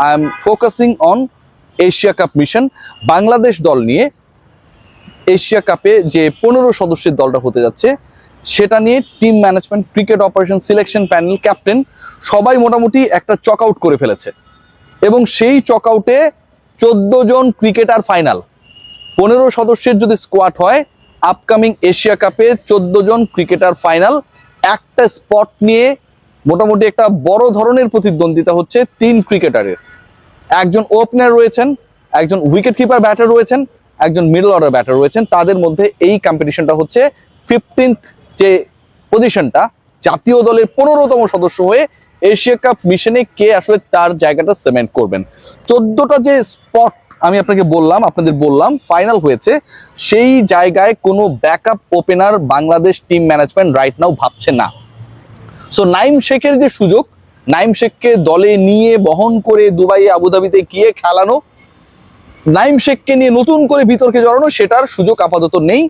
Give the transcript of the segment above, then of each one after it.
I am focusing on Asia cup mission. Bangladesh দল নিয়ে এশিয়া কাপে যে 15 সদস্যের দলটা হতে যাচ্ছে সেটা নিয়ে team management, cricket operation, selection panel, captain সবাই মোটামুটি একটা চক আউট করে ফেলেছে এবং সেই চক আউটে 14 জন ক্রিকেটার ফাইনাল। 15 সদস্যের যদি স্কোয়াড হয়, আপকামিং এশিয়া কাপে 14 জন ক্রিকেটার ফাইনাল। একটা স্পট নিয়ে মোটামুটি একটা বড় ধরনের প্রতিদ্বন্দ্বিতা হচ্ছে 3 ক্রিকেটারের। একজন ওপেনার রয়েছেন, একজন উইকেট কিপার ব্যাটার রয়েছেন, একজন মিডল অর্ডার ব্যাটার রয়েছেন। তাদের মধ্যে এই কম্পিটিশনটা হচ্ছে 15th যে পজিশনটা, জাতীয় দলের 15তম সদস্য হয়ে এশিয়া কাপ মিশনে কে আসলে তার জায়গাটা সিমেন্ট করবেন। 14টা যে স্পট আমি আপনাকে বললাম, আপনাদের বললাম ফাইনাল হয়েছে, সেই জায়গায় কোনো backup opener Bangladesh team management right now ভাবছে না। সো নাইম শেখের যে সুযোগ, নাইম শেখকে দলে নিয়ে বহন করে দুবাই আবুধাবিতে গিয়ে খেলানো, নাইম শেখকে নিয়ে নতুন করে বিতর্কে জড়ানো, সেটার সুযোগ আপাতত নেই।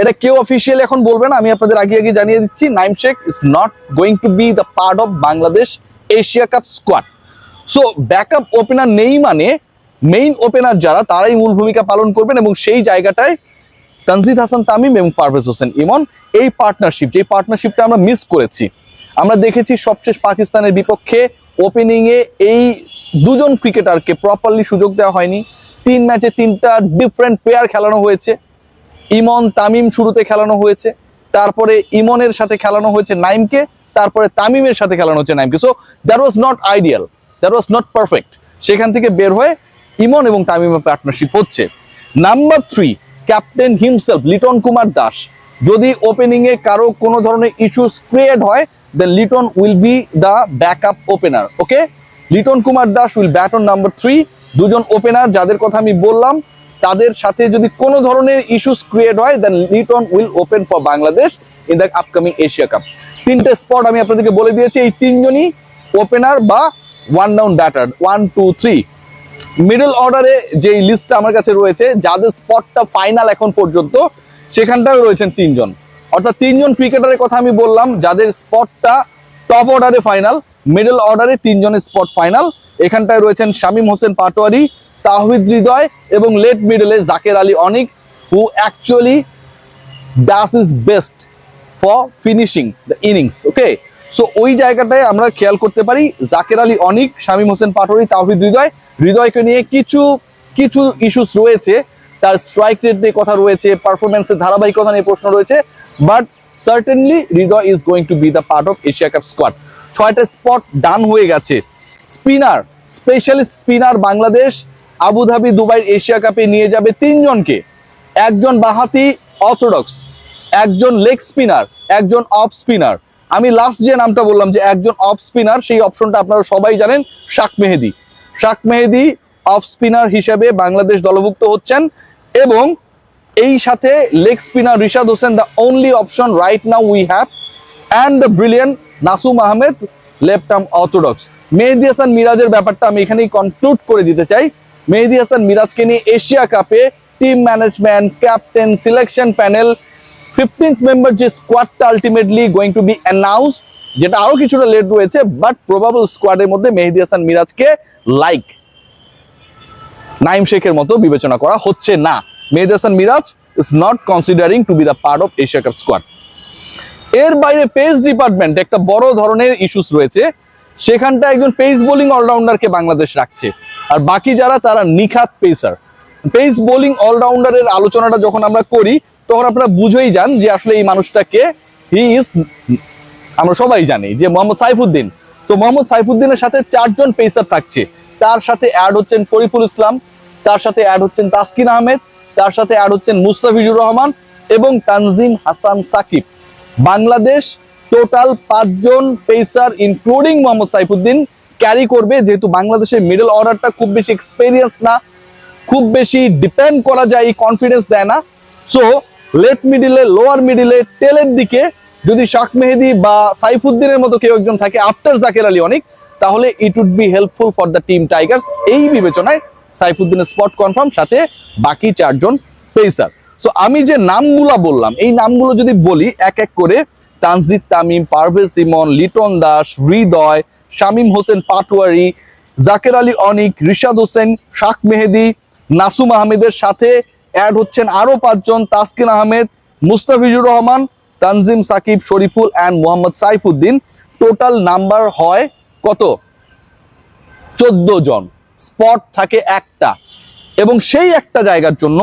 এটা কেউ অফিসিয়ালি এখন বলবে না, আমি আপনাদের আগে আগে জানিয়ে দিচ্ছি, Naim Sheikh is not going to be the part of Bangladesh Asia cup squad. So backup opener নেই মানে মেইন ওপেনার যারা তারাই মূল ভূমিকা পালন করবেন এবং সেই জায়গাটায় তানজিদ হাসান তামিম এবং পারভেজ হোসেন ইমন, এই পার্টনারশিপ, যে পার্টনারশিপটা আমরা মিস করেছি। আমরা দেখেছি সবশেষ পাকিস্তানের বিপক্ষে ওপেনিংয়ে এই দুজন ক্রিকেটারকে প্রপারলি সুযোগ দেওয়া হয়নি। 3 ম্যাচে 3টা ডিফারেন্ট প্লেয়ার খেলানো হয়েছে। ইমন তামিম শুরুতে খেলানো হয়েছে, তারপরে ইমনের সাথে খেলানো হয়েছে নাইমকে, তারপরে তামিমের সাথে খেলানো হচ্ছে নাইমকে। So that was not ideal, that was not perfect. সেখান থেকে বের হয়ে ইমন এবং তামিমের পার্টনারশিপ হচ্ছে। Number 3, captain himself Liton Kumar Das. যদি ওপেনিংয়ে কারো কোনো ধরনের ইস্যুস ক্রিয়েট হয়, then Liton will be the backup opener. Okay, Liton Kumar Das will bat on number 3। দুজন ওপেনার যাদের কথা আমি বললাম, তাদের সাথে যদি কোনো ধরনের ইস্যুস ক্রিয়েট হয়, then Liton will open for Bangladesh in the upcoming Asia Cup. 3টে স্পট আমি আপনাদেরকে বলে দিয়েছি, এই 3 জনই ওপেনার বা 1 ডাউন ব্যাটার, 1, 2, 3। মিডল অর্ডারে যে লিস্টটা আমার কাছে রয়েছে, যাদের স্পটটা ফাইনাল এখন পর্যন্ত, সেখানটাও রয়েছেন 3 জন। অর্থাৎ 3 জন ক্রিকেটারের কথা আমি বললাম যাদের স্পটটা টপ অর্ডারে ফাইনাল, মিডল অর্ডারে 3 জনের স্পট ফাইনাল। এখানটায় রয়েছেন শামীম হোসেন পাটোয়ারি, তাওহিদ হৃদয় এবং লেট মিডলে Jaker Ali Anik, who actually does is best for finishing the innings. Okay, so ওই জায়গাটায় আমরা খেয়াল করতে পারি জাকের আলী অনিক, শামীম হোসেন পাটোয়ারি, তাওহিদ হৃদয়। হৃদয়কে নিয়ে কিছু ইস্যুস রয়েছে, তার স্ট্রাইক রেট নিয়ে কথা রয়েছে, পারফরমেন্সের ধারাবাহিকতা নিয়ে প্রশ্ন রয়েছে, but certainly Hridoy is going to be the part of Asia cup squad. 6টা স্পট ডান হয়ে গেছে। Spinner, specialist spinner Bangladesh Abu Dhabi Dubai Asia কাপে নিয়ে যাবে 3 জনকে। একজন বাহাতি অর্থোডক্স, একজন লেগ স্পিনার, একজন অফ স্পিনার। আমি লাস্ট যে নামটা বললাম যে একজন অফ স্পিনার, সেই অপশনটা আপনারা সবাই জানেন, শাক মেহেদি। শাক মেহেদি অফ স্পিনার হিসেবে বাংলাদেশ দলভুক্ত হচ্ছেন এবং এই সাথে leg spinner Rishad Hossain, the only option right now we have, and the brilliant Nasum Ahmed, left arm orthodox. Mehedi Hasan মিরাজের ব্যাপারটা আমি এখানেই কনক্লুড করে দিতে চাই। মেহেদি হাসান মিরাজকে নিয়ে এশিয়া কাপে team management, captain, selection panel, 15th member যে স্কোয়াডটা ultimately going to be announced, যেটা আরো কিছুটা লেট রয়েছে, বাট প্রবাবল স্কোয়াডের মধ্যে মেহেদি হাসান মিরাজকে লাইক নাইম শেখের মতো বিবেচনা করা হচ্ছে না। Mehedi Hasan Miraz is not considering to be the part of Asia cup squad. এর বাইরে পেস ডিপার্টমেন্ট একটা বড় ধরনের ইস্যুস রয়েছে। সেখানটা একজন পেস বোলিং অলরাউন্ডারকে বাংলাদেশ রাখছে, আর বাকি যারা তারা নিখাত পেসার। পেস বোলিং অলরাউন্ডারের আলোচনাটা যখন আমরা করি, তখন আপনারা বুঝেই যান যে আসলে এই মানুষটাকে, হি ইজ, আমরা সবাই জানি যে মোহাম্মদ সাইফুদ্দিন। তো মোহাম্মদ সাইফুদ্দিনের সাথে 4 জন পেসার থাকছে। তার সাথে অ্যাড হচ্ছেন শরীফুল ইসলাম, তার সাথে অ্যাড হচ্ছেন তাসকিন আহমেদ, তার সাথে অ্যাড হচ্ছেন মুস্তাফিজুর রহমান এবং তানজিম হাসান সাকিব। বাংলাদেশ টোটাল 5 জন pacer including Mohammad Saifuddin carry করবে, যেহেতু বাংলাদেশের মিডল অর্ডারটা খুব বেশি এক্সপেরিয়েন্স না, খুব বেশি ডিপেন্ড করা যায়, এই কনফিডেন্স দেয় না। সো লেট মিডিলে, লোয়ার মিডিলে, টেলের দিকে যদি শাক মেহেদি বা সাইফুদ্দিনের মতো কেউ একজন থাকে আফটার জাকের আলী অনিক, তাহলে it would be helpful for the team Tigers. এই বিবেচনায় সাইফুদ্দিনের স্পট কনফার্ম, সাথে বাকি 4 জন পেসার। সো আমি যে নামগুলো বললাম, এই নামগুলো যদি বলি এক এক করে, তানজিদ তামিম, পারভেজ ইমন, লিটন দাস, হৃদয়, শামীম হোসেন পাটোয়ারি, জাকের আলী অনিক, রিশাদ হোসেন, শাক মেহেদি, নাসুম আহমেদের সাথে অ্যাড হচ্ছেন আরো 5 জন, Taskin Ahmed, Mustafizur Rahman, Tanzim Sakib, Shoriful and Mohammad Saifuddin. Total number হয় কত? 14 জন। স্পট থাকে একটা, এবং সেই একটা জায়গার জন্য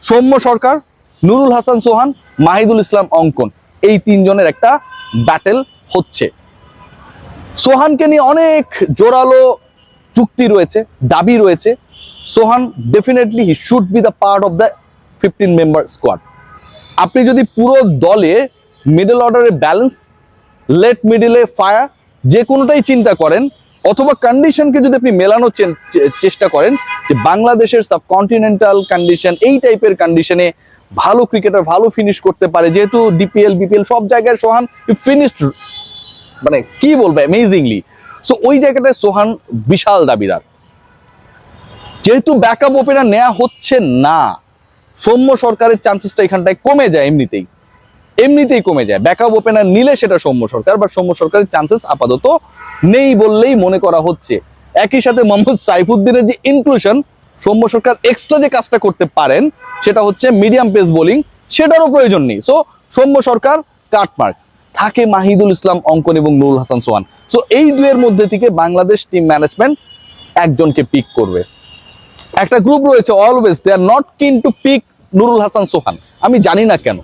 সৌম্য সরকার, নুরুল হাসান সোহান, মাহিদুল ইসলাম অঙ্কন, এই 3 জনের একটা ব্যাটেল হচ্ছে। সোহানকে নিয়ে অনেক জোরালো চুক্তি রয়েছে, দাবি রয়েছে। Sohan definitely he should be the part of the 15 member squad. আপনি যদি পুরো দলে মিডল অর্ডারে ব্যালেন্স, লেট মিডলে ফায়ার, যে কোনোটাই চিন্তা করেন, অথবা কন্ডিশনকে যদি আপনি মেলানোর চেষ্টা করেন যে বাংলাদেশের সাবকন্টিনেন্টাল কন্ডিশন, এই টাইপের কন্ডিশনে ভালো ক্রিকেটার ভালো ফিনিশ করতে পারে, যেহেতু ডিপিএল বিপিএল সব জায়গায় সোহান ফিনিশড, মানে কি বলবো, অ্যামেজিংলি। সো ওই জায়গাটায় সোহান বিশাল দাবিদার। যেহেতু ব্যাকআপ ওপেনার নেওয়া হচ্ছে না, সৌম্য সরকারের চান্সেসটা এখানটায় কমে যায়, এমনিতেই কমে যায়। ব্যাকআপ ওপেনার নিলে সেটা সৌম্য সরকার, বা সৌম্য সরকারের চান্সেস আপাতত নেই বললেই মনে করা হচ্ছে। একই সাথে মোহাম্মদ সাইফুদ্দিনের যে ইনক্লুশন, সৌম্য সরকার এক্সট্রা যে কাজটা করতে পারেন সেটা হচ্ছে মিডিয়াম পেস বোলিং, সেটারও প্রয়োজন নেই। সো সৌম্য সরকার কাটমার্ক, থাকে মাহিদুল ইসলাম অঙ্কন এবং নুরুল হাসান সোহান। সো এই দুয়ের মধ্যে থেকে বাংলাদেশ টিম ম্যানেজমেন্ট একজনকে পিক করবে। একটা গ্রুপ রয়েছে always they are not keen to pick Nurul Hasan Sohan. আমি জানি না কেন।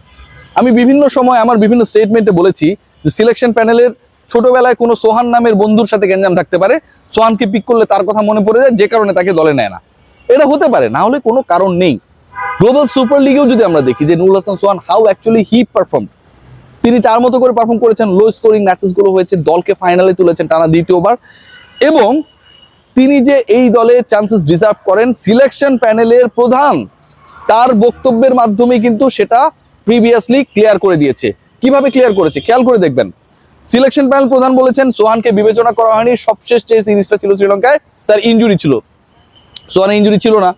আমি বিভিন্ন সময় আমার বিভিন্ন স্টেটমেন্টে বলেছি যে সিলেকশন প্যানেলের ছোটবেলায় কোনো সোহান নামের বন্ধুর সাথে গ্যাঞ্জাম থাকতে পারে, সোহানকে পিক করলে তার কথা মনে পড়ে যায়, যে কারণে তাকে দলে নেয় না। এটা হতে পারে, না হলে কোনো কারণ নেই। গ্লোবাল সুপার লিগেও যদি আমরা দেখি যে নুরুল হাসান সোহান হাউ অ্যাকচুয়ালি হি পারফর্ম, তিনি তার মতো করে পারফর্ম করেছেন, লো স্কোরিং ম্যাচেসগুলো হয়েছে, দলকে ফাইনালে তুলেছেন টানা দ্বিতীয়বার, এবং তিনি যে এই দলে চান্সেস ডিজার্ভ করেন, সিলেকশন প্যানেলের প্রধান তার বক্তব্যের মাধ্যমে কিন্তু সেটা প্রিভিয়াসলি ক্লিয়ার করে দিয়েছে। কিভাবে ক্লিয়ার করেছে খেয়াল করে দেখবেন। সিলেকশন প্যানেল প্রধান বলেছেন সোহানকে বিবেচনা করা হয়নি, সবশেষ যে সিরিজটা ছিল শ্রীলঙ্কায় তার ইনজুরি ছিল, সোহানের ইনজুরি ছিল না।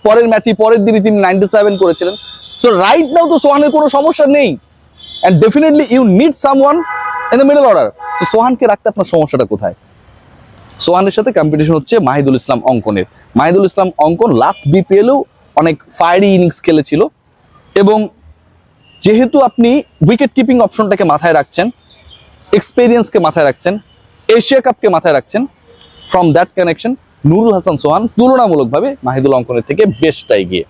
পরের ম্যাচে পরের দিনই তিনি 97 করেছিলেন। সো রাইট নাও তো সোহানের কোনো সমস্যা নেই, and definitely you need someone in the middle order. তো সোহানকে রাখতে আপনার সমস্যাটা কোথায়? সোহানের সাথে কম্পিটিশন হচ্ছে মাহিদুল ইসলাম অঙ্কনের। মাহিদুল ইসলাম অঙ্কন লাস্ট বিপিএলেও অনেক ফায়ারি ইনিংস খেলেছিল, এবং যেহেতু আপনি উইকেট কিপিং অপশনটাকে মাথায় রাখছেন, এক্সপেরিয়েন্সকে মাথায় রাখছেন, এশিয়া কাপকে মাথায় রাখছেন, from that connection Nurul Hasan Sohan তুলনামূলকভাবে মাহিদুল অঙ্কনের থেকে বেশটা এগিয়ে।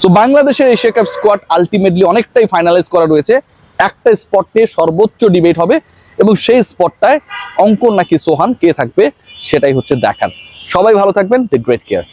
সো বাংলাদেশের এশিয়া কাপ স্কোয়াড আলটিমেটলি অনেকটাই ফাইনালাইজ করা রয়েছে। একটা স্পট নিয়ে সর্বোচ্চ ডিবেট হবে, এবং সেই স্পটটায় অঙ্কন নাকি সোহান কে থাকবে সেটাই হচ্ছে দেখার। সবাই ভালো থাকবেন, টেক গ্রেট কেয়ার।